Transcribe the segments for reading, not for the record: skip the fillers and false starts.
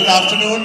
afternoon.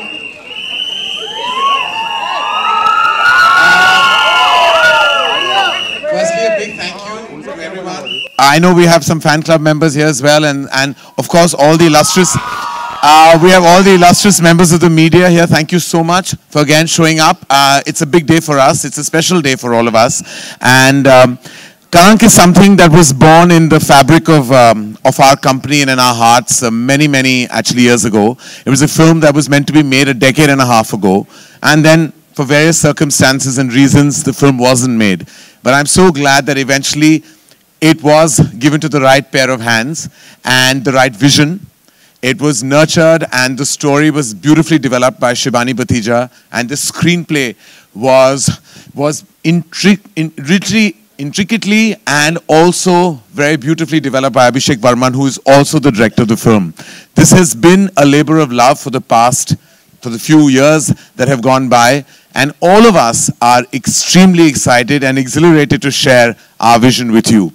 Firstly, a big thank you to everyone. I know we have some fan club members here as well, and of course all the illustrious, we have all the illustrious members of the media here. Thank you so much for again showing up. It's a big day for us. It's a special day for all of us. And Kalank is something that was born in the fabric of our company and in our hearts many actually years ago. It was a film that was meant to be made a decade and a half ago. And then for various circumstances and reasons, the film wasn't made. But I'm so glad that eventually it was given to the right pair of hands and the right vision. It was nurtured and the story was beautifully developed by Shibani Batija, and the screenplay was intricately and also very beautifully developed by Abhishek Varman, who is also the director of the film. This has been a labor of love for the few years that have gone by, and all of us are extremely excited and exhilarated to share our vision with you.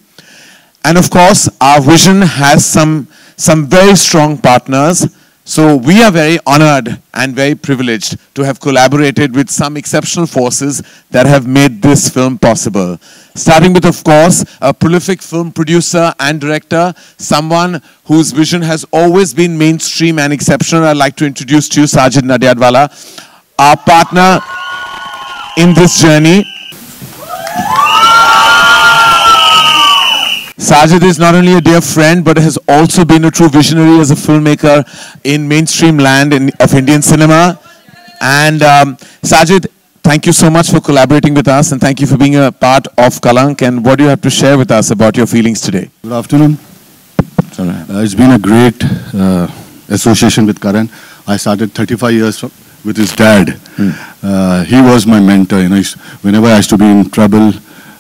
And of course, our vision has some some very strong partners. So we are very honored and very privileged to have collaborated with some exceptional forces that have made this film possible. Starting with, of course, a prolific film producer and director, someone whose vision has always been mainstream and exceptional. I'd like to introduce to you Sajid Nadiadwala, our partner in this journey. Sajid is not only a dear friend, but has also been a true visionary as a filmmaker in mainstream land of Indian cinema. And Sajid, thank you so much for collaborating with us, and thank you for being a part of Kalank. And what do you have to share with us about your feelings today? Good afternoon. It's been a great association with Karan. I started 35 years with his dad. He was my mentor. You know, whenever I used to be in trouble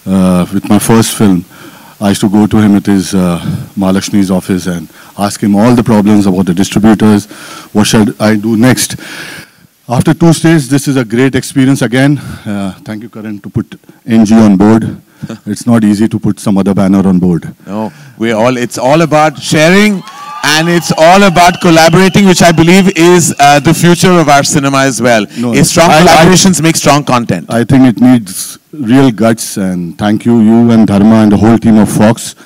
with my first film, I used to go to him at his Mahalakshmi's office and ask him all the problems about the distributors. What should I do next? After 2 stages, this is a great experience again. Thank you, Karan, to put NG on board. It's not easy to put some other banner on board. No, it's all about sharing, and it's all about collaborating, which I believe is the future of our cinema as well. No, strong collaborations make strong content. I think it needs real guts, and thank you, you and Dharma and the whole team of Fox.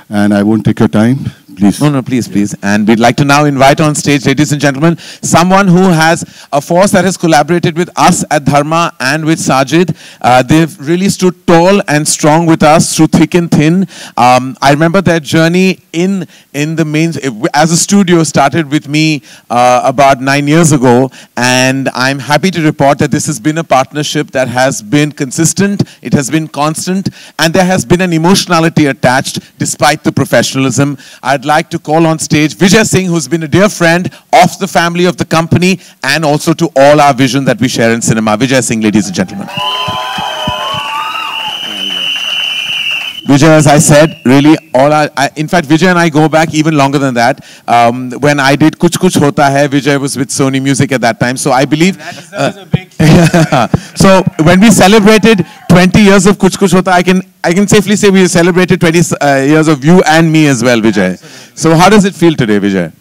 And I won't take your time. Please. No, please. And we'd like to now invite on stage, ladies and gentlemen, someone who has a force that has collaborated with us at Dharma and with Sajid. They've really stood tall and strong with us through thick and thin. I remember their journey in the main, as a studio, started with me about 9 years ago. And I'm happy to report that this has been a partnership that has been consistent, it has been constant, and there has been an emotionality attached despite the professionalism. I'd like to call on stage Vijay Singh, who's been a dear friend of the family of the company and also to all our vision that we share in cinema. Vijay Singh, ladies and gentlemen. Vijay, as I said, really in fact, Vijay and I go back even longer than that. When I did Kuch Kuch Hota Hai, Vijay was with Sony Music at that time. So I believe... so when we celebrated 20 years of Kuch Kuch Hota, I can safely say we celebrated 20 years of you and me as well, Vijay. Absolutely. So how does it feel today, Vijay?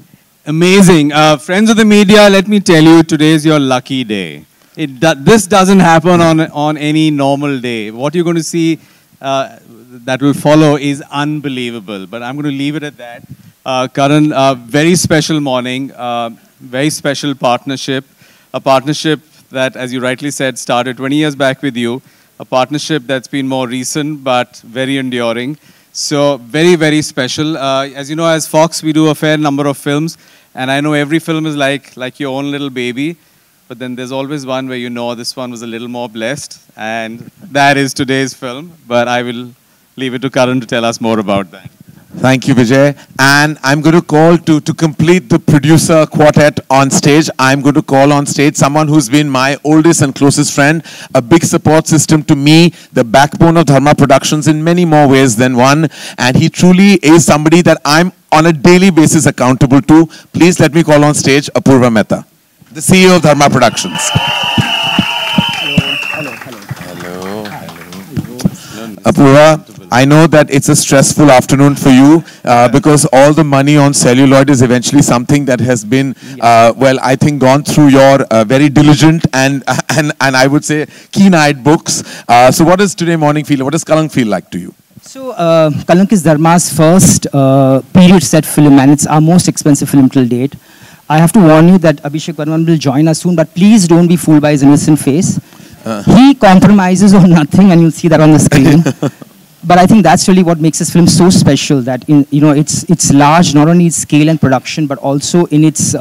Amazing. Friends of the media, let me tell you, today is your lucky day. This doesn't happen on any normal day. What you're going to see that will follow is unbelievable. But I'm going to leave it at that. Karan, very special morning, very special partnership. A partnership that, as you rightly said, started 20 years back with you. A partnership that's been more recent, but very enduring. So very, very special. As you know, as Fox, we do a fair number of films. And I know every film is like your own little baby. But then there's always one where you know this one was a little more blessed. And that is today's film. But I will leave it to Karan to tell us more about that. Thank you, Vijay. And I'm going to call to complete the producer quartet on stage. I'm going to call on stage someone who's been my oldest and closest friend, a big support system to me, the backbone of Dharma Productions in many more ways than one. And he truly is somebody that I'm on a daily basis accountable to. Please let me call on stage Apurva Mehta, the CEO of Dharma Productions. Apurva, I know that it's a stressful afternoon for you because all the money on celluloid is eventually something that has been, well, I think gone through your very diligent and I would say keen-eyed books. So what does today morning feel? What does Kalank feel like to you? So Kalank is Dharma's first period set film, and it's our most expensive film till date. I have to warn you that Abhishek Varman will join us soon, but please don't be fooled by his innocent face. He compromises on nothing, and you'll see that on the screen. But I think that's really what makes this film so special, that it's large, not only in scale and production, but also in its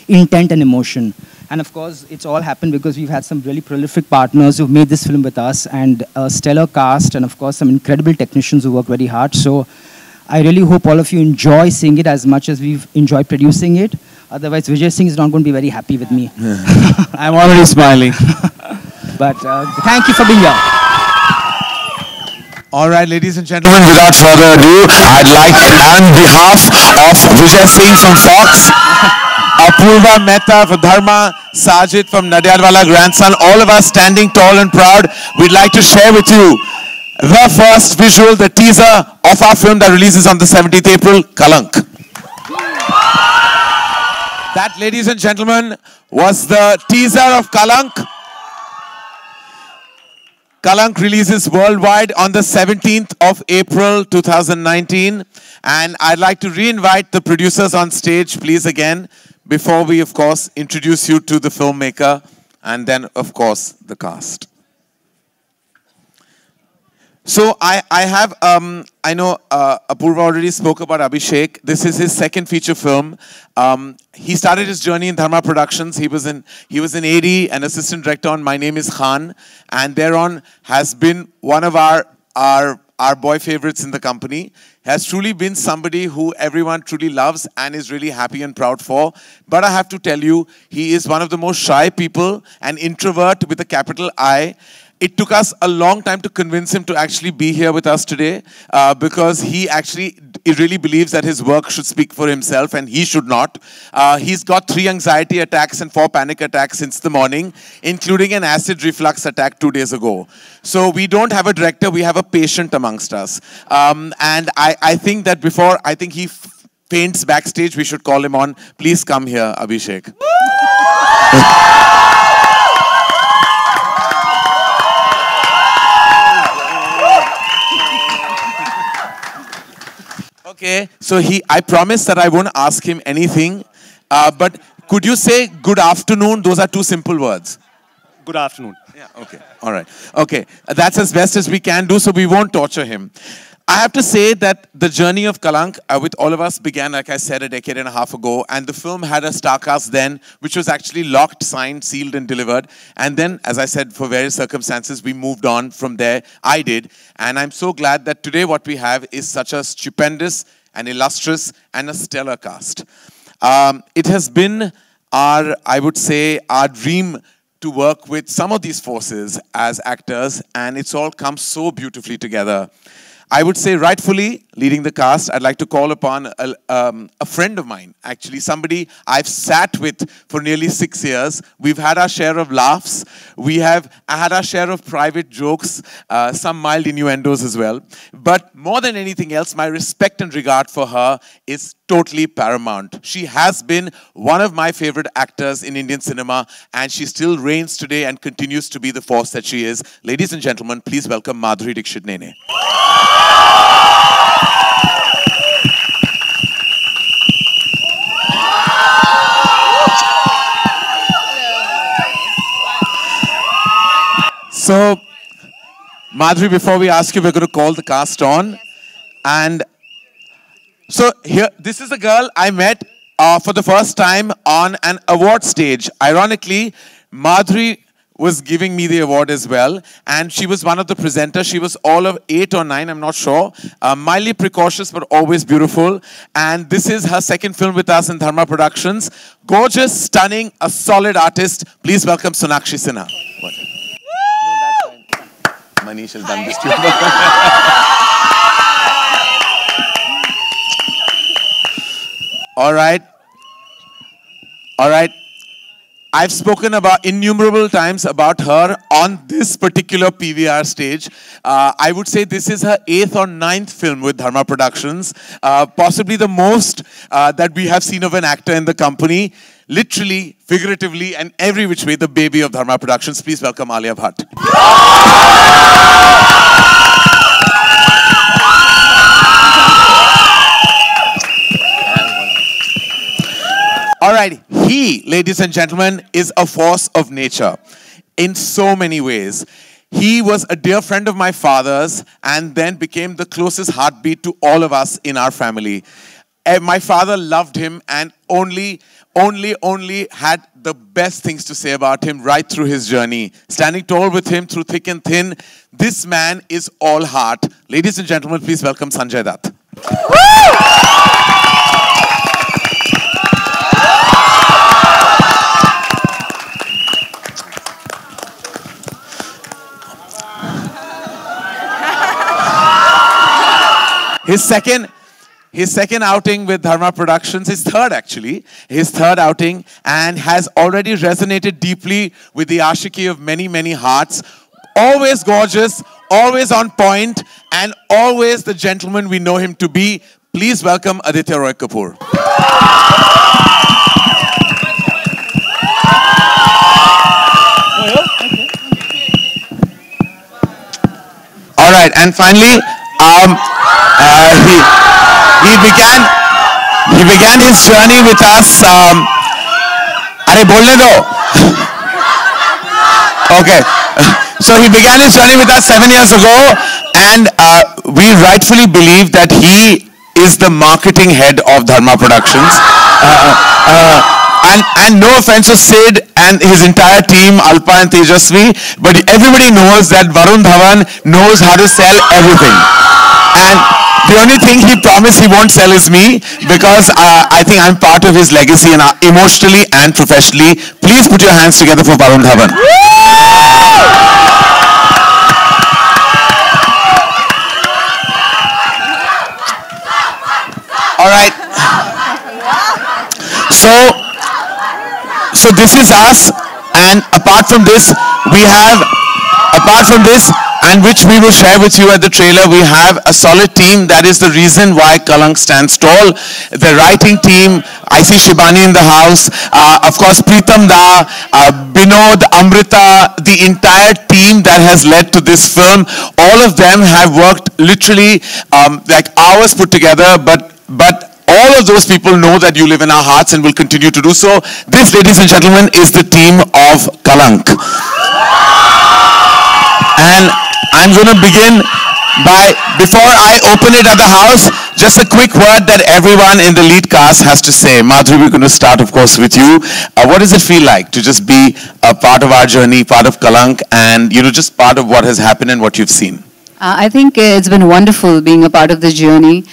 intent and emotion. And of course, it's all happened because we've had some really prolific partners who've made this film with us, and a stellar cast, and of course, some incredible technicians who work very hard. So I really hope all of you enjoy seeing it as much as we've enjoyed producing it. Otherwise, Vijay Singh is not going to be very happy with me. I'm already smiling. But thank you for being here. All right, ladies and gentlemen, without further ado, I'd like, on behalf of Vijay Singh from Fox, Apurva Mehta for Dharma, Sajid from Nadiadwala grandson, all of us standing tall and proud, we'd like to share with you the first visual, the teaser of our film that releases on the 17th April, Kalank. That, ladies and gentlemen, was the teaser of Kalank. Kalank releases worldwide on the 17th of April 2019. And I'd like to re-invite the producers on stage, please, again, before we, of course, introduce you to the filmmaker and then, of course, the cast. So I know Apurva already spoke about Abhishek. This is his second feature film. He started his journey in Dharma Productions. He was in AD and assistant director on My Name is Khan, and thereon has been one of our boy favorites in the company. Has truly been somebody who everyone truly loves and is really happy and proud for. But I have to tell you, he is one of the most shy people, an introvert with a capital I. It took us a long time to convince him to actually be here with us today because he really believes that his work should speak for himself and he should not. He's got 3 anxiety attacks and 4 panic attacks since the morning, including an acid reflux attack 2 days ago. So we don't have a director, we have a patient amongst us. And I think that before, he faints backstage, we should call him on. Please come here, Abhishek. Okay, so I promise that I won't ask him anything, but could you say good afternoon? Those are 2 simple words. Good afternoon. Yeah, okay, all right. Okay, that's as best as we can do, so we won't torture him. I have to say that the journey of Kalank with all of us began, like I said, a decade and a half ago, and the film had a star cast then, which was actually locked, signed, sealed, and delivered. And then, as I said, for various circumstances, we moved on from there. I did, and I'm so glad that today what we have is such a stupendous and illustrious and a stellar cast. It has been I would say, our dream to work with some of these forces as actors, and it's all come so beautifully together. I would say rightfully leading the cast, I'd like to call upon a friend of mine, actually somebody I've sat with for nearly 6 years. We've had our share of laughs. We have had our share of private jokes, some mild innuendos as well. But more than anything else, my respect and regard for her is totally paramount. She has been one of my favorite actors in Indian cinema, and she still reigns today and continues to be the force that she is. Ladies and gentlemen, please welcome Madhuri Dixit Nene. So, Madhuri, before we ask you, we're going to call the cast on. And so here, this is a girl I met for the first time on an award stage. Ironically, Madhuri was giving me the award as well, and she was one of the presenters. She was all of 8 or 9, I'm not sure. Mildly precocious, but always beautiful. And this is her second film with us in Dharma Productions. Gorgeous, stunning, a solid artist. Please welcome Sonakshi Sinha. What? No, that's fine. Manish has done this too. All right. All right. I've spoken about innumerable times about her on this particular PVR stage. I would say this is her 8th or 9th film with Dharma Productions. Possibly the most that we have seen of an actor in the company. Literally, figuratively, and every which way, the baby of Dharma Productions. Please welcome Alia Bhatt. All right, he, ladies and gentlemen, is a force of nature in so many ways. He was a dear friend of my father's and then became the closest heartbeat to all of us in our family. My father loved him and only had the best things to say about him right through his journey. Standing tall with him through thick and thin, this man is all heart. Ladies and gentlemen, please welcome Sanjay Dutt. His second outing with Dharma Productions, his third outing, and has already resonated deeply with the ashiki of many, many hearts. Always gorgeous, always on point, and always the gentleman we know him to be. Please welcome Aditya Roy Kapoor. and finally, he began his journey with us. Arey bolne do. Okay. So he began his journey with us 7 years ago, and we rightfully believe that he is the marketing head of Dharma Productions. And no offense to Sid and his entire team, Alpa and Tejasvi, but everybody knows that Varun Dhawan knows how to sell everything. And the only thing he promised he won't sell is me, because I think I'm part of his legacy, and emotionally and professionally. Please put your hands together for Varun Dhawan. All right. So this is us, and apart from this, and which we will share with you at the trailer, we have a solid team. That is the reason why Kalank stands tall. The writing team, I see Shibani in the house, of course Pritam Da, Binod, Amrita, the entire team that has led to this film. All of them have worked literally like hours put together, but all of those people know that you live in our hearts and will continue to do so. This, ladies and gentlemen, is the team of Kalank. And I'm going to begin by, before I open it at the house, just a quick word that everyone in the lead cast has to say. Madhuri, we're going to start, of course, with you. What does it feel like to just be a part of our journey, part of Kalank, and just part of what has happened and what you've seen? I think it's been wonderful being a part of this journey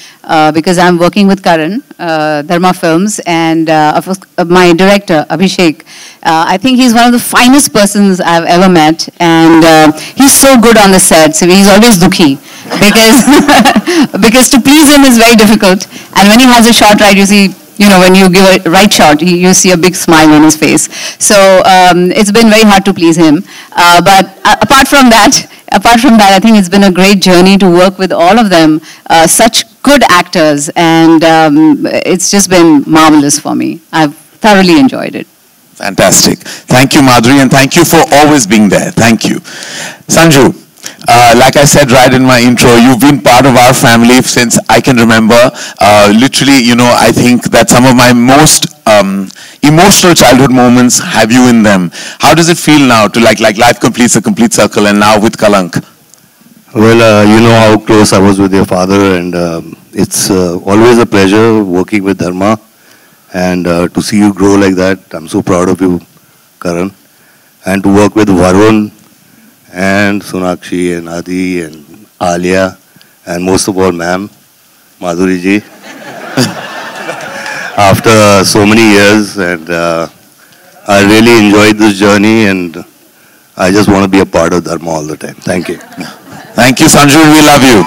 because I'm working with Karan, Dharma Films, and of course, my director, Abhishek. I think he's one of the finest persons I've ever met, and he's so good on the set. So he's always dukhi because to please him is very difficult. And when he has a shot right, you see, when you give a right shot, you see a big smile on his face. So it's been very hard to please him. But apart from that, I think it's been a great journey to work with all of them, such good actors, and it's just been marvelous for me. I've thoroughly enjoyed it. Fantastic. Thank you, Madhuri, and thank you for always being there. Thank you. Sanju, like I said right in my intro, you've been part of our family since I can remember. Literally, I think that some of my most emotional childhood moments have you in them. How does it feel now to like life completes a complete circle, and now with Kalank? Well, you know how close I was with your father, and it's always a pleasure working with Dharma, and to see you grow like that. I'm so proud of you, Karan, and to work with Varun and Sonakshi and Adi and Alia, and most of all, ma'am, Madhuri ji. After so many years, and I really enjoyed this journey, and I just want to be a part of Dharma all the time. Thank you. Thank you, Sanju. We love you.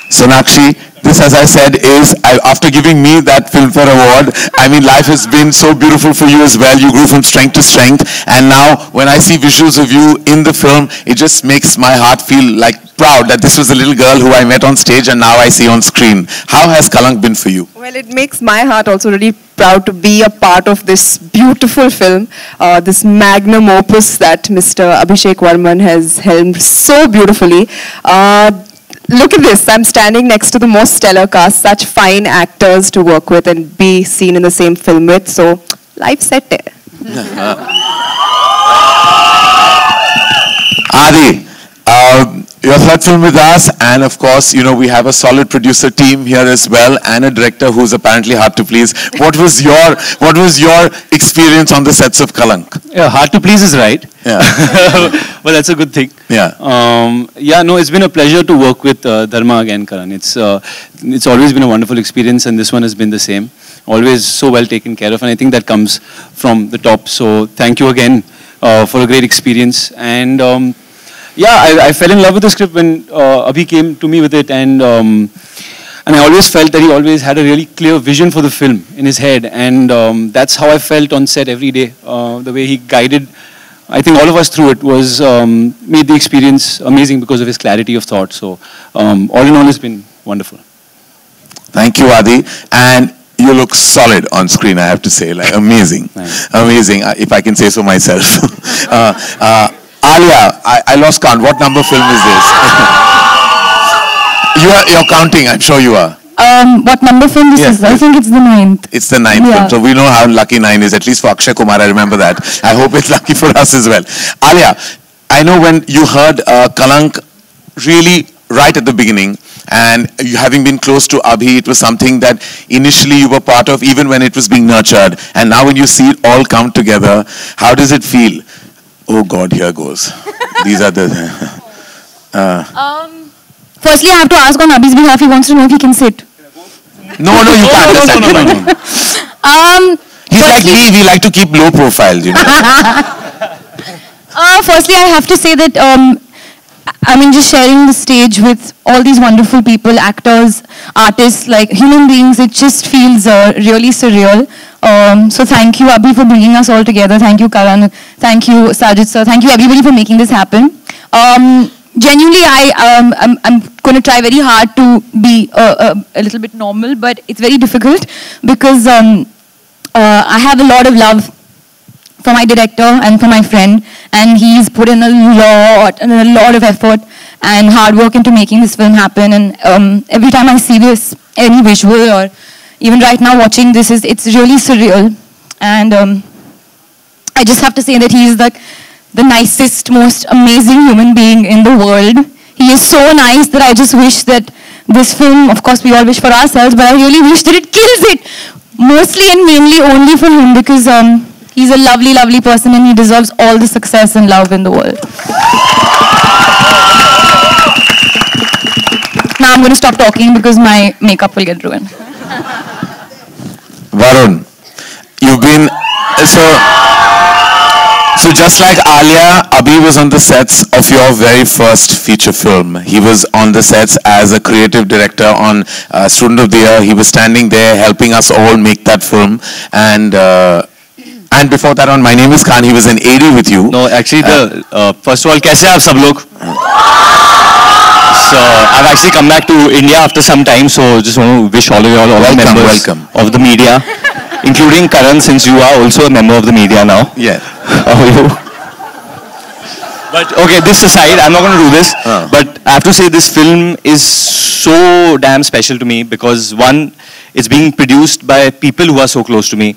Sonakshi, this, as I said, is, after giving me that Filmfare Award, I mean, life has been so beautiful for you as well. You grew from strength to strength. And now, when I see visuals of you in the film, it just makes my heart feel like proud that this was a little girl who I met on stage and now I see on screen. How has Kalank been for you? Well, it makes my heart also really proud to be a part of this beautiful film, this magnum opus that Mr. Abhishek Varman has helmed so beautifully. Look at this, I'm standing next to the most stellar cast, such fine actors to work with and be seen in the same film with, so life's set there. Adi, your third film with us, and of course, we have a solid producer team here as well, and a director who's apparently hard to please. What was your experience on the sets of Kalank? Yeah, hard to please is right. Yeah. Well, that's a good thing. Yeah. It's been a pleasure to work with Dharma again, Karan. It's always been a wonderful experience, and this one has been the same. Always so well taken care of, and I think that comes from the top. So thank you again for a great experience. And I fell in love with the script when Abhi came to me with it, and I always felt that he always had a really clear vision for the film in his head, and that's how I felt on set every day. The way he guided, I think, all of us through it was made the experience amazing because of his clarity of thought. So all in all, it's been wonderful. Thank you, Adi. And you look solid on screen, I have to say, like amazing. Thanks. Amazing, if I can say so myself. Alia, I lost count. What number film is this? You're counting. I'm sure you are. What number film this is? I think it's the 9th. It's the 9th film. So we know how lucky 9 is. At least for Akshay Kumar, I remember that. I hope it's lucky for us as well. Alia, I know when you heard Kalank really right at the beginning, and you having been close to Abhi, it was something that initially you were part of, even when it was being nurtured. And now when you see it all come together, how does it feel? Oh God, here goes. These are the... Firstly, I have to ask on Abhi's behalf, he wants to know if he can sit. No, you can't. No. He's like me, we like to keep low profile, you know. Firstly, I have to say that, I mean, just sharing the stage with all these wonderful people, actors, artists, like human beings, it just feels really surreal. So thank you, Abhi, for bringing us all together. Thank you, Karan. Thank you, Sajid sir. Thank you, everybody, for making this happen. Genuinely, I'm going to try very hard to be a little bit normal, but it's very difficult because I have a lot of love for my director and for my friend, and he's put in a lot of effort and hard work into making this film happen. And every time I see this, any visual or even right now watching this, it's really surreal. And I just have to say that he's the nicest, most amazing human being in the world. He is so nice that I just wish that this film, of course we all wish for ourselves, but I really wish that it kills it. Mostly and mainly only for him, because he's a lovely, lovely person and he deserves all the success and love in the world. Now I'm going to stop talking because my makeup will get ruined. Varun, you've been... So just like Alia, Abhi was on the sets of your very first feature film. He was on the sets as a creative director on Student of the Year. He was standing there helping us all make that film. And before that on My Name is Khan, he was an AD with you. No, actually, first of all, kaise aap sab log? So I've actually come back to India after some time, so just want to wish all of you all the members of the media, including Karan, since you are also a member of the media now. Yeah. How are you? But okay, this aside, I'm not going to do this. But I have to say this film is so damn special to me because one, it's being produced by people who are so close to me.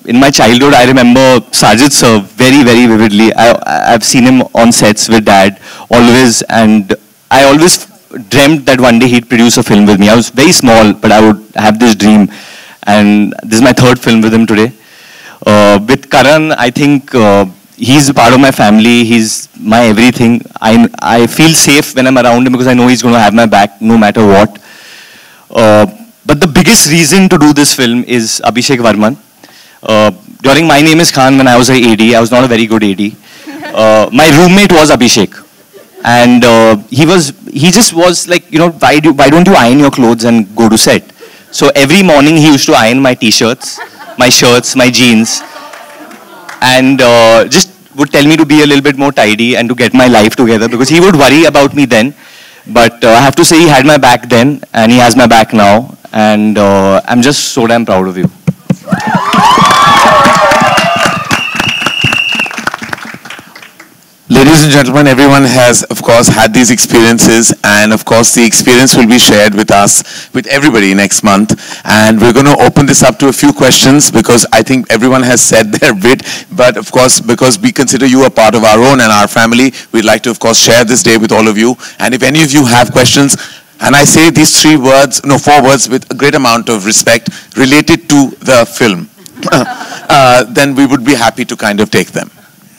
In my childhood, I remember Sajid sir very, very vividly. I've seen him on sets with Dad always, and I always dreamt that one day he'd produce a film with me. I was very small, but I would have this dream. And this is my third film with him today. With Karan, I think he's a part of my family. He's my everything. I feel safe when I'm around him because I know he's going to have my back no matter what. But the biggest reason to do this film is Abhishek Varman. During My Name is Khan, when I was an AD, I was not a very good AD. My roommate was Abhishek. And he just was like, you know, why don't you iron your clothes and go to set? So every morning he used to iron my t-shirts, my shirts, my jeans, and just would tell me to be a little bit more tidy and to get my life together because he would worry about me then. But I have to say he had my back then and he has my back now, and I'm just so damn proud of you. Ladies and gentlemen, everyone has, of course, had these experiences, and of course, the experience will be shared with us, with everybody next month. And we're going to open this up to a few questions because I think everyone has said their bit. But of course, because we consider you a part of our own and our family, we'd like to, of course, share this day with all of you. And if any of you have questions, and I say these four words with a great amount of respect related to the film, then we would be happy to kind of take them.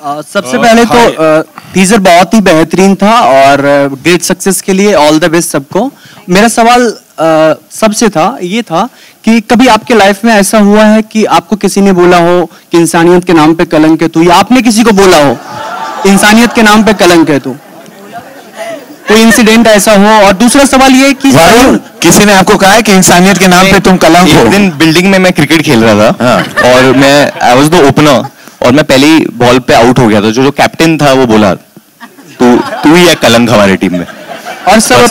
सबसे पहले तो teaser बहुत ही बेहतरीन था और great success के लिए all the best सबको। मेरा सवाल सबसे था ये था कि कभी आपके लाइफ में ऐसा हुआ है कि आपको किसी ने बोला हो कि इंसानियत के नाम पे कलंक है तू, या आपने किसी को बोला हो इंसानियत के नाम पे कलंक है तू, कोई इंसिडेंट ऐसा हो? और दूसरा सवाल ये कि किसी ने आपको कहा है कि इंसानियत के नाम पे तुम कलंक हो? एक दिन बिल्डिंग में मैं क्रिकेट खेल रहा था और आई वाज द ओपनर और मैं पहले ही बॉल पे आउट हो गया था। जो कैप्टन था वो बोला तू ही है कलंक हमारी टीम में। और सब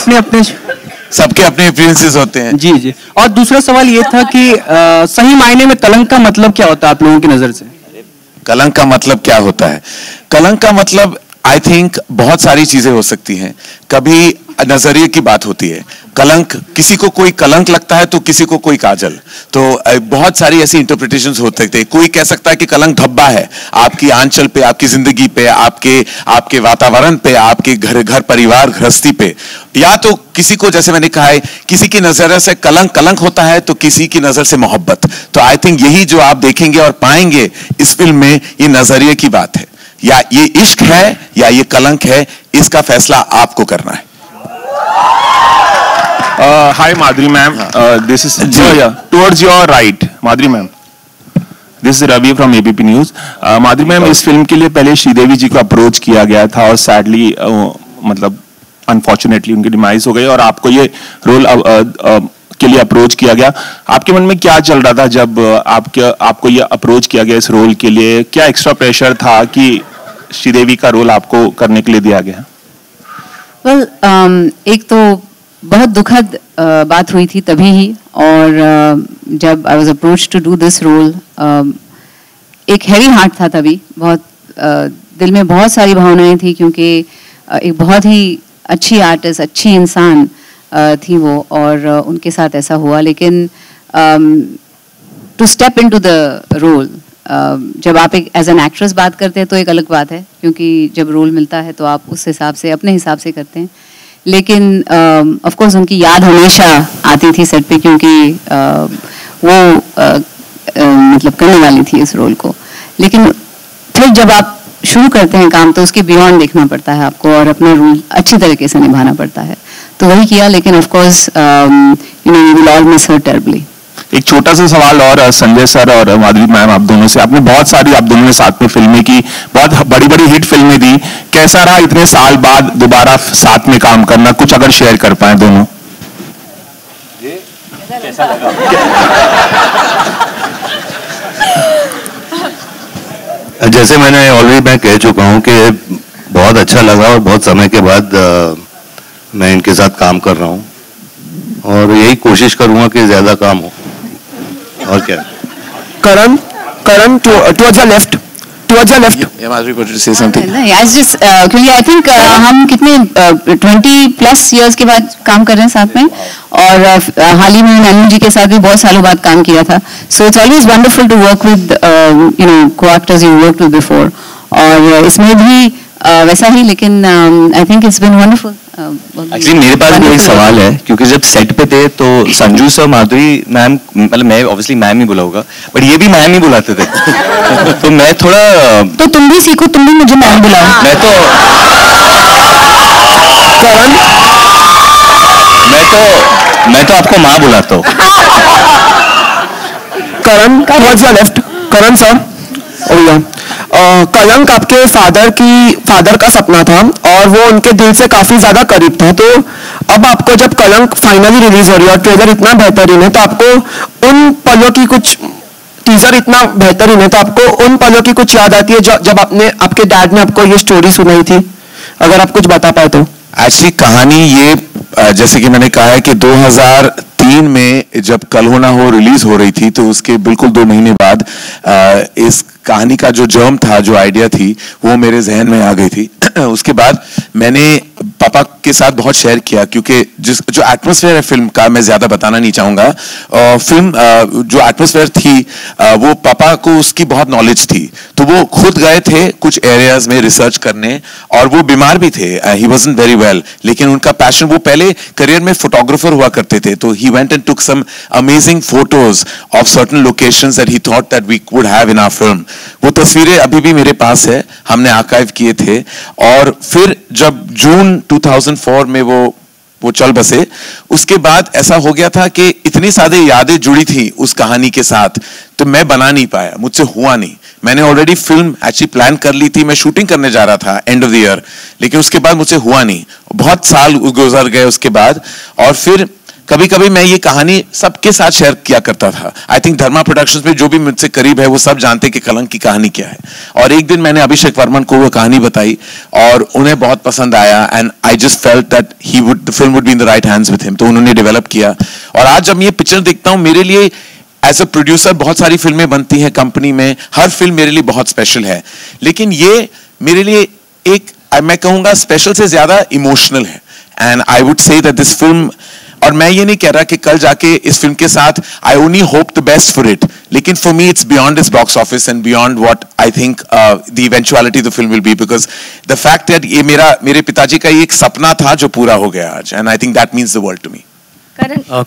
सबके अपने एक्सपीरियंसेस होते हैं। जी जी। और दूसरा सवाल ये था कि सही मायने में कलंक का मतलब क्या होता है आप लोगों की नजर से? कलंक का मतलब क्या होता है? कलंक का मतलब आई थिंक बहुत सारी चीजें हो सकती हैं। कभी नजरिए की बात होती है। कलंक, किसी को कोई कलंक लगता है तो किसी को कोई काजल, तो बहुत सारी ऐसी इंटरप्रिटेशंस हो सकते हैं। कोई कह सकता है कि कलंक धब्बा है आपकी आंचल पे, आपकी जिंदगी पे, आपके वातावरण पे, आपके घर परिवार गृहस्थी पे, या तो किसी को, जैसे मैंने कहा है, किसी की नजर से कलंक होता है तो किसी की नजर से मोहब्बत। तो आई थिंक यही जो आप देखेंगे और पाएंगे इस फिल्म में, ये नजरिए की बात है, या ये इश्क है या ये कलंक है, इसका फैसला आपको करना है। Hi Madhuri ma'am, this is towards your right, Madhuri ma'am. This is Ravi from ABP News. Madhuri ma'am, इस फिल्म के लिए पहले श्रीदेवी जी को अप्रोच किया गया था और सैडली मतलब अनफॉर्चुनेटली उनकी डिमाइस हो गई और आपको ये रोल के लिए अप्रोच किया गया। आपके मन में क्या चल रहा था जब आपको ये अप्रोच किया गया इस रोल के लिए? क्या एक्स्ट्रा प्रेशर था कि श्रीदेवी का रोल आपको करने के लिए दिया गया? Well, एक तो बहुत दुखद बात हुई थी तभी ही, और जब I was approach to do this role, एक हैवी हार्ट था तभी, बहुत दिल में बहुत सारी भावनाएं थी, क्योंकि एक बहुत ही अच्छी आर्टिस्ट, अच्छी इंसान थी वो, और उनके साथ ऐसा हुआ। लेकिन to step into the role, जब आप एक एज एन एक्ट्रेस बात करते हैं तो एक अलग बात है, क्योंकि जब रोल मिलता है तो आप उस हिसाब से, अपने हिसाब से करते हैं। लेकिन ऑफ कोर्स उनकी याद हमेशा आती थी सेट पे, क्योंकि वो मतलब करने वाली थी इस रोल को। लेकिन फिर जब आप शुरू करते हैं काम तो उसके बियॉन्ड देखना पड़ता है आपको, और अपना रोल अच्छी तरीके से निभाना पड़ता है, तो वही किया। लेकिन of course you know we will all miss her terribly. एक छोटा सा सवाल और संजय सर और माधुरी मैम, आप दोनों से, आपने बहुत सारी, आप दोनों ने साथ में फिल्में की, बहुत बड़ी बड़ी हिट फिल्में दी, कैसा रहा इतने साल बाद दोबारा साथ में काम करना? कुछ अगर शेयर कर पाए दोनों। कैसा लगा? जैसे मैंने ऑलरेडी मैं कह चुका हूं कि बहुत अच्छा लगा और बहुत समय के बाद मैं इनके साथ काम कर रहा हूं, और यही कोशिश करूंगा कि ज्यादा काम हो। और क्या? Karan, towards your left. Yeah, Madhuri wanted to say something. नहीं, क्योंकि आई थिंक हम कितने 20 प्लस इयर्स के बाद काम कर रहे हैं साथ में, और हाल ही में नैनू जी के साथ भी बहुत सालों बाद काम किया था। So it's always wonderful to work with you know co-actors you worked with before, और इसमें भी वैसा ही। लेकिन I think it's been wonderful. Actually मेरे पास भी एक सवाल है, क्योंकि जब सेट पे थे तो संजू सर, माधुरी मैम, मतलब मैं ऑब्वियसली मैम ही बोला होगा, बट ये भी मैम ही बुलाते थे तो मैं थोड़ा, तो तुम भी सीखो, तुम भी मुझे मैम बुलाओ। मैं तो आपको माँ बुलाता हूँ। Karan, towards your left. Karan sir. कलंक आपके फादर का सपना था, और वो उनके दिल से काफी ज्यादा करीब था। तो अब आपको जब कलंक फाइनली रिलीज हो रही है और ट्रेलर इतना बेहतरीन है, तो आपको उन पलों की कुछ, टीजर इतना बेहतरीन है, तो आपको उन पलों की कुछ याद आती है जब आपके डैड ने आपको ये स्टोरी सुनाई थी? अगर आप कुछ बता पाए तो। एक्चुअली कहानी ये, जैसे कि मैंने कहा है कि 2003 में जब कल हो ना हो रिलीज हो रही थी, तो उसके बिल्कुल 2 महीने बाद इस कहानी का जो जर्म था, जो आइडिया थी, वो मेरे जहन में आ गई थी। उसके बाद मैंने पापा के साथ बहुत शेयर किया, क्योंकि जो एटमॉस्फेयर है फिल्म का, मैं ज्यादा बताना नहीं चाहूंगा। फिल्म जो एटमॉस्फेयर थी, वो पापा को उसकी बहुत नॉलेज थी, तो वो खुद गए थे कुछ एरियाज में रिसर्च करने, और वो बीमार भी थे, ही वाजंट वेरी वेल, लेकिन उनका पैशन, वो पहले करियर में फोटोग्राफर हुआ करते थे, तो he went and took some amazing photos of certain locations that he thought that we would have in our film. वो तस्वीरें अभी भी मेरे पास है, हमने आर्काइव किए थे। और फिर जब जून 2004 में वो चल बसे, उसके बाद ऐसा हो गया था कि इतनी सारी यादें जुड़ी थी उस कहानी के साथ, तो मैं बना नहीं पाया, मुझसे हुआ नहीं। मैंने ऑलरेडी फिल्म एक्चुअली प्लान कर ली थी, मैं शूटिंग करने जा रहा था एंड ऑफ द ईयर, लेकिन उसके बाद मुझसे हुआ नहीं। बहुत साल गुजर गए उसके बाद, और फिर कभी कभी मैं ये कहानी सबके साथ शेयर किया करता था। आई थिंक धर्मा प्रोडक्शंस में जो भी मुझसे करीब है वो सब जानते कि कलंक की कहानी क्या है। और एक दिन मैंने अभिषेक वर्मन को वो कहानी बताई और उन्हें बहुत पसंद आया, and I just felt that the film would be in the right hands with him, तो उन्होंने डेवलप किया। और आज जब ये पिक्चर देखता हूँ, मेरे लिए एज अ प्रोड्यूसर बहुत सारी फिल्में बनती हैं कंपनी में, हर फिल्म मेरे लिए बहुत स्पेशल है, लेकिन ये मेरे लिए एक मैं कहूँगा स्पेशल से ज़्यादा इमोशनल है, and I would say that this film, और मैं ये नहीं कह रहा कि कल जाके इस फिल्म के साथ I only hope the best for it, लेकिन for me it's beyond this box office and beyond what I think the eventuality the film will be, because the fact that ये मेरे पिताजी का ये एक सपना था जो पूरा हो गया आज, and I think that means the world to me.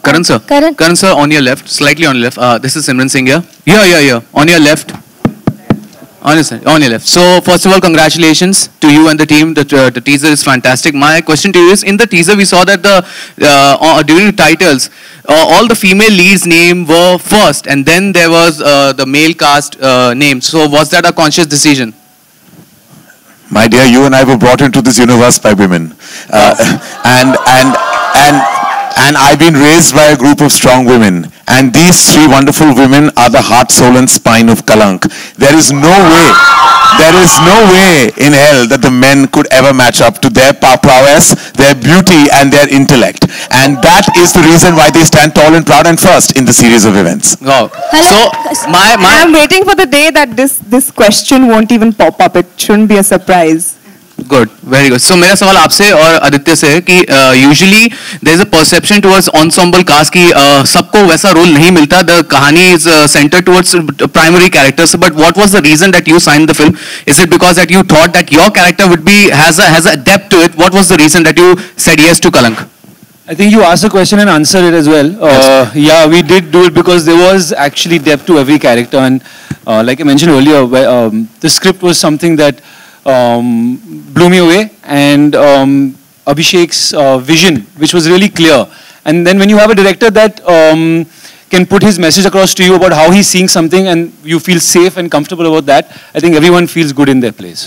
Karan sir. Karan sir, on your left, slightly on your left. This is Simran Singh here. Yeah. On your left. On your left. So first of all, congratulations to you and the team. The teaser is fantastic. My question to you is: in the teaser, we saw that during the titles, all the female leads' name were first, and then there was the male cast name. So was that a conscious decision? My dear, you and I were brought into this universe by women, and I've been raised by a group of strong women, and these three wonderful women are the heart, soul and spine of Kalank. There is no way in hell that the men could ever match up to their prowess, their beauty and their intellect, and that is the reason why they stand tall and proud and first in the series of events. Wow. So I'm waiting for the day that this question won't even pop up. It shouldn't be a surprise. Good, very good. So मेरा सवाल आपसे और आदित्य से है कि usually there is a perception towards ensemble cast कि सबको वैसा रोल नहीं मिलता. The कहानी is centered towards primary characters. But what was the reason that you signed the film? Is it because that you thought that your character would be has a depth to it? What was the reason that you said yes to Kalank? I think you asked the question and answered it as well. Yeah, we did do it because there was actually depth to every character, and like I mentioned earlier, the script was something that blew me away, and Abhishek's vision, which was really clear. And then when you have a director that can put his message across to you about how he's seeing something, and you feel safe and comfortable about that, I think everyone feels good in their place.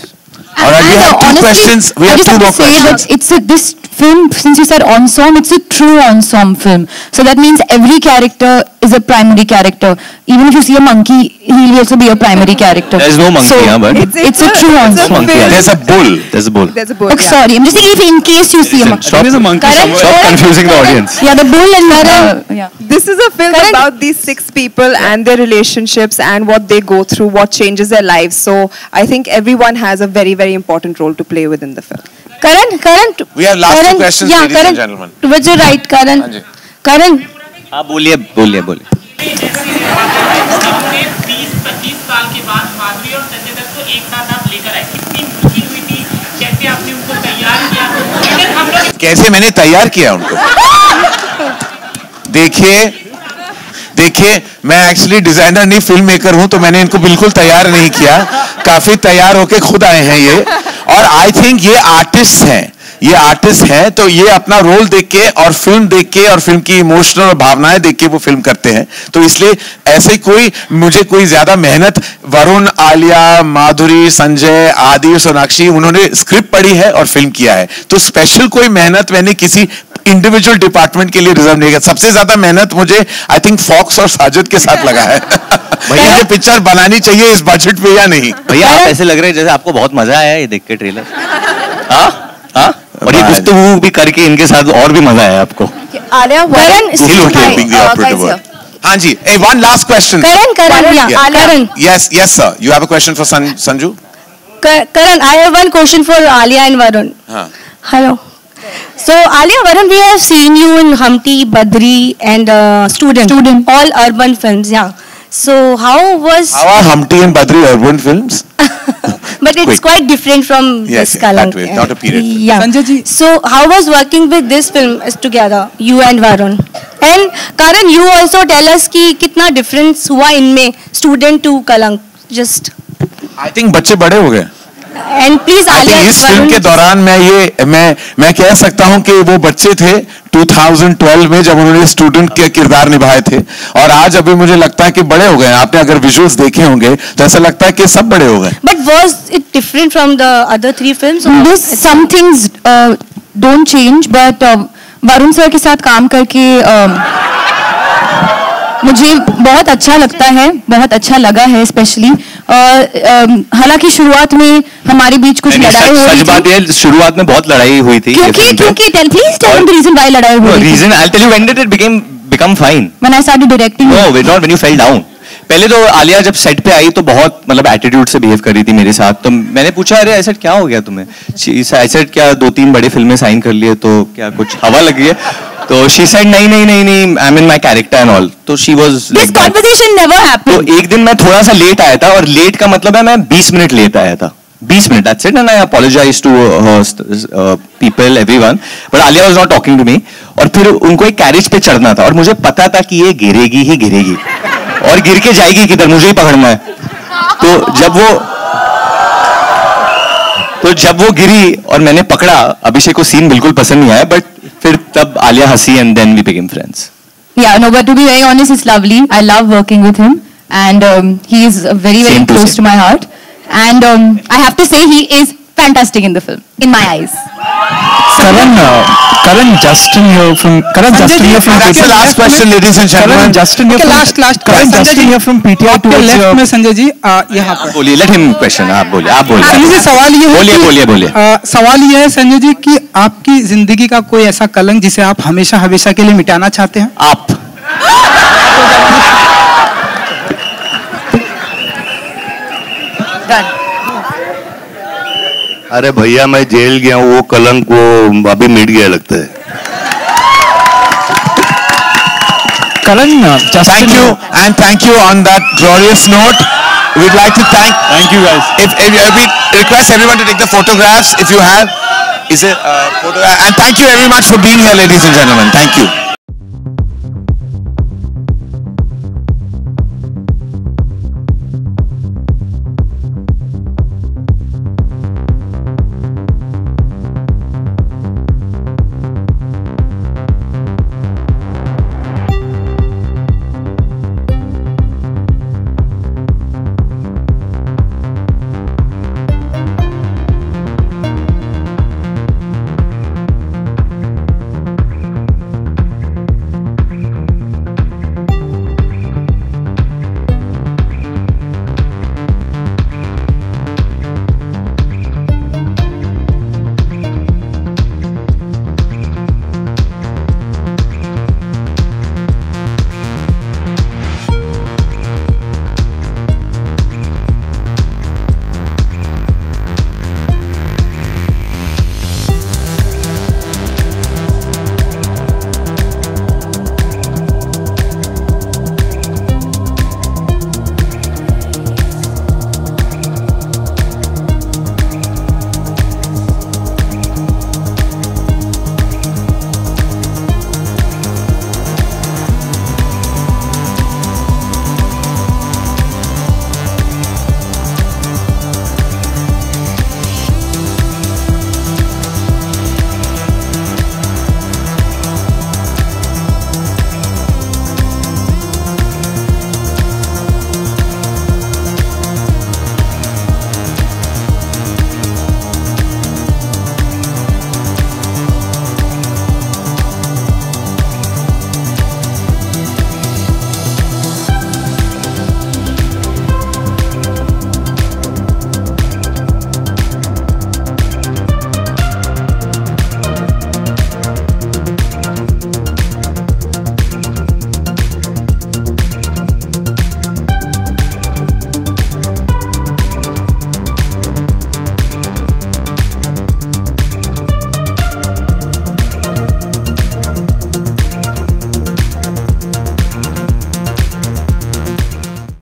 All right, we have two questions. We have two more questions. This film, since you said ensemble, it's a true ensemble film. So that means every character is a primary character. Even if you see a monkey, he'll also be a primary character. There's no monkey, but it's a true ensemble. There's a bull. There's a bull. Okay, sorry, I'm just saying if in case you see a monkey. Stop confusing the audience. Yeah, the bull and This is a film about these 6 people and their relationships and what they go through, what changes their lives. So I think everyone has a very, very important role to play within the film. Karan. We have last two questions, ladies and gentlemen. Towards your right, Karan. Karan. हाँ बोलिए. 20-25 साल के बाद माधुरी और संजय दत्त को एक साथ आप लेकर आए, कितनी खुशी हुई थी, कैसे आपने उनको तैयार किया? कैसे मैंने तैयार किया उनको? देखिए मैं एक्चुअली डिजाइनर नहीं, फिल्म मेकर हूं, तो मैंने इनको बिल्कुल तैयार नहीं किया. काफी तैयार होके खुद आए हैं ये, और आई थिंक ये आर्टिस्ट हैं, तो ये अपना रोल देख के और फिल्म देख के और फिल्म की इमोशनल और भावनाएं देख के वो फिल्म करते हैं. तो इसलिए ऐसे मुझे कोई ज्यादा मेहनत, वरुण, आलिया, माधुरी, संजय, आदि, सोनाक्षी, उन्होंने स्क्रिप्ट पढ़ी है और फिल्म किया है. तो स्पेशल कोई मेहनत मैंने किसी इंडिविजुअल डिपार्टमेंट के लिए रिजर्व नहीं किया. सबसे ज्यादा मेहनत मुझे आई थिंक फॉक्स और साजिद के साथ लगा है. भैया ये पिक्चर बनानी चाहिए इस बजट पे या नहीं? भैया आप ऐसे लग रहे हैं जैसे आपको बहुत मजा आया ये देख के ट्रेलर. हाँ, और ये गुफ्तगू भी करके इनके साथ और भी मजा आया आपको. आलिया, हाँ जी. One last question. Karan. Yes, sir. You have a question for Sanju? Karan, I have one question for Alia and Varun. Hello. So Alia, Varun, we have seen you in Humpty, Badri, and Student, all urban films. Yeah. So how are Humpty and Badri urban films? But it's quite different from this Kalank. That way, not a period film. Yeah. Sanjay, so how was working with this film together, you and Varun? And Karan, you also tell us कि कितना difference हुआ इनमें Student to Kalank. Just. I think बच्चे बड़े हो गए. And please, Alia, इस film के दौरान मैं कह सकता हूं कि वो बच्चे थे 2012 में जब उन्होंने स्टूडेंट के किरदार निभाए थे, और आज अभी मुझे लगता है कि बड़े हो गए. आपने अगर विजुअल्स देखे होंगे तो ऐसा लगता है कि सब बड़े हो गए. But was it different from the other 3 films? Some things don't change, but Varun sir के साथ काम करके मुझे बहुत अच्छा लगता है, बहुत अच्छा लगा है स्पेशली. हालांकि शुरुआत में हमारे बीच कुछ लड़ाई हुई थी. सच बात है, शुरुआत में बहुत लड़ाई हुई थी. क्योंकि please tell the reason why लड़ाई हुई. Reason I'll tell you when did it become fine? When I started directing. No, not when you fell down. पहले तो आलिया जब सेट पे आई तो बहुत मतलब एटीट्यूड से बिहेव कर रही थी मेरे साथ, तो मैंने पूछा अरे ऐसा क्या हो गया तुम्हें? ऐसा क्या 2-3 बड़े फिल्में साइन कर लिए तो क्या कुछ हवा लग गई है? तो शी सेड नहीं I am in my character and all, तो she was this conversation never happened. तो एक दिन मैं थोड़ा सा लेट आया था, और लेट का मतलब है मैं 20 मिनट लेट आया था, 20 minute, that's it, and I apologize to people everyone, but Alia was not talking to me. और फिर उनको एक कैरेज पे चढ़ना था और मुझे पता था कि ये गिरेगी ही गिरेगी और गिर के जाएगी किधर, मुझे ही पकड़ना है। तो जब वो गिरी और मैंने पकड़ा, अभिषेक को सीन बिल्कुल पसंद नहीं आया, बट फिर तब आलिया हंसी and then we became friends. Yeah, no, but to be very honest, it's lovely. I love working with him, and he is very close to my heart. And I have to say, he is fantastic in the film, in my eyes. Karan, Justin here from That's the last question, ladies and gentlemen. Karan, Justin here Karan, Justin here from PTI आपके left में संजय जी यहाँ पर बोलिए, let him question, आप बोलिए संजय जी, सवाल ये है बोलिए सवाल ये है संजय जी कि आपकी जिंदगी का कोई ऐसा कलंक जिसे आप हमेशा के लिए मिटाना चाहते हैं? आप अरे भैया मैं जेल गया हूँ, वो कलंक वो अभी मिट गया लगता है। Karan, thank you on that glorious note. We'd like to thank you guys. If we request everyone to take the photographs if you have. Is it photograph? And thank you very much for being here, ladies and gentlemen. Thank you.